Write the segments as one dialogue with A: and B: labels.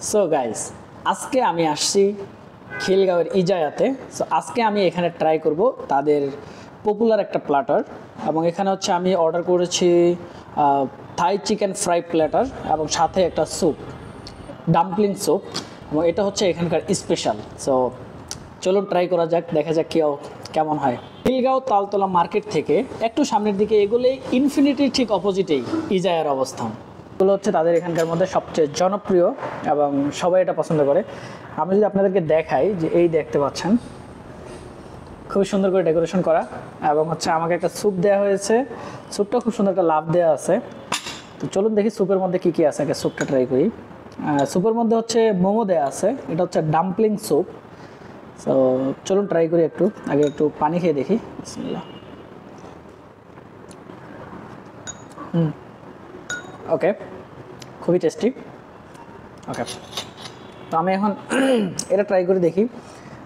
A: So guys, আজকে আমি আসছি খিলগাঁওয়ের ইজায়াতে। সো আজকে আমি এখানে ট্রাই করব তাদের পপুলার একটা প্ল্যাটার, এবং এখানে হচ্ছে আমি অর্ডার করেছি থাই চিকেন ফ্রাই প্ল্যাটার এবং সাথে একটা স্যুপ, ডাম্পলিং স্যুপ, এবং এটা হচ্ছে এখানকার স্পেশাল। সো চলুন ট্রাই করা যাক, দেখা যাক কেমন হয়। খিলগাঁও তালতলা মার্কেট থেকে একটু সামনের দিকে এগুলোই ইনফিনিটির ঠিক অপোজিটেই ইজায়ার অবস্থান। এগুলো হচ্ছে তাদের এখানকার মধ্যে সবচেয়ে জনপ্রিয় এবং সবাই এটা পছন্দ করে। আমি যদি আপনাদেরকে দেখাই, যে এই দেখতে পাচ্ছেন খুবই সুন্দর করে ডেকোরেশন করা, এবং হচ্ছে আমাকে একটা স্যুপ দেওয়া হয়েছে। স্যুপটা খুব সুন্দর একটা লাভ দেওয়া আছে। তো চলুন দেখি স্যুপের মধ্যে কী কী আছে, আগে স্যুপটা ট্রাই করি। স্যুপের মধ্যে হচ্ছে মোমো দেওয়া আছে, এটা হচ্ছে ডাম্পলিং স্যুপ। তো চলুন ট্রাই করি, আগে একটু পানি খেয়ে দেখি। বিসমিল্লাহ। ওকে, খুবই টেস্টি। ওকে, তো আমি এখন এটা ট্রাই করে দেখি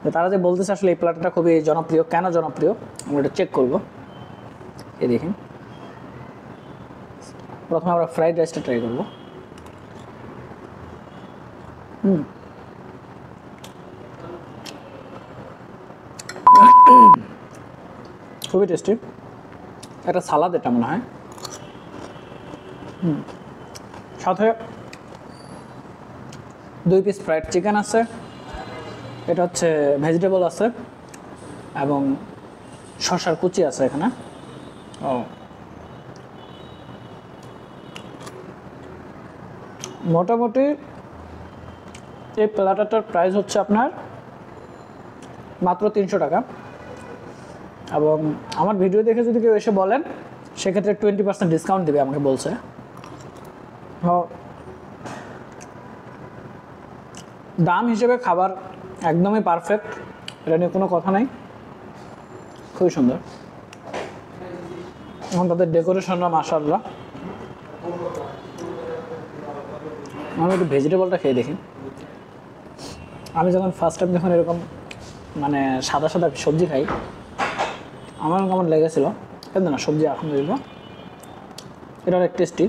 A: যে তারা যে বলতেছে আসলে এই প্ল্যাটারটা খুবই জনপ্রিয়, কেন জনপ্রিয় আমরা এটা চেক করব। এই দেখি, প্রথমে আমরা ফ্রাইড রাইসটা ট্রাই করব। খুবই টেস্টি। একটা সালাদ এটা মনে হয়। সাথে 2 পিস ফ্রাইড চিকেন আছে, এটা হচ্ছে ভেজিটেবল আছে, এবং শসার কুচি আছে এখানে। ও, মোটামুটি এই প্ল্যাটারটার প্রাইস হচ্ছে আপনার মাত্র 300 টাকা। এবং আমার ভিডিও দেখে যদি কেউ এসে বলেন, সেক্ষেত্রে 20% ডিসকাউন্ট দেবে আমাকে বলছে। দাম হিসেবে খাবার একদমই পারফেক্ট, এটা নিয়ে কোনো কথা নাই। খুবই সুন্দর, এবং তাদের ডেকোরেশনটা মাশাআল্লাহ। আমি একটু ভেজিটেবলটা খেয়ে দেখি। আমি ফার্স্ট টাইম যখন এরকম মানে সাদা সাদা সবজি খাই, আমার কেমন লেগেছিল, কিন্তু না, সবজি আলহামদুলিল্লাহ এটা অনেক টেস্টি।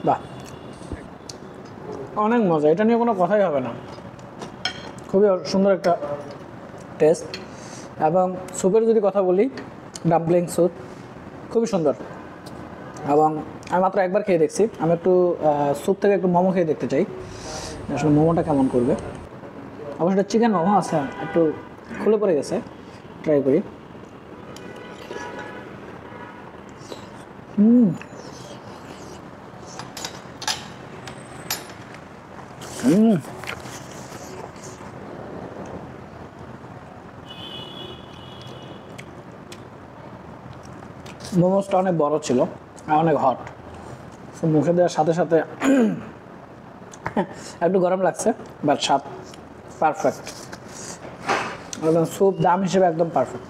A: বাহ, অনেক মজা, এটা নিয়ে কোনো কথাই হবে না। খুবই সুন্দর একটা টেস্ট। এবং স্যুপের যদি কথা বলি, ডাম্পলিং স্যুপ খুবই সুন্দর। এবং আমি মাত্র একবার খেয়ে দেখছি, আমি একটু স্যুপ থেকে একটু মোমো খেয়ে দেখতে চাই আসলে মোমোটা কেমন করবে। অবশ্য এটা চিকেন মোমো আছে, একটু খুলে পড়ে গেছে, ট্রাই করি। মোমোসটা অনেক বড় ছিল আর অনেক হট, তো মুখে দেওয়ার সাথে সাথে একটু গরম লাগছে, বাট স্বাদ পারফেক্ট। একদম স্যুপ দাম হিসেবে একদম পারফেক্ট।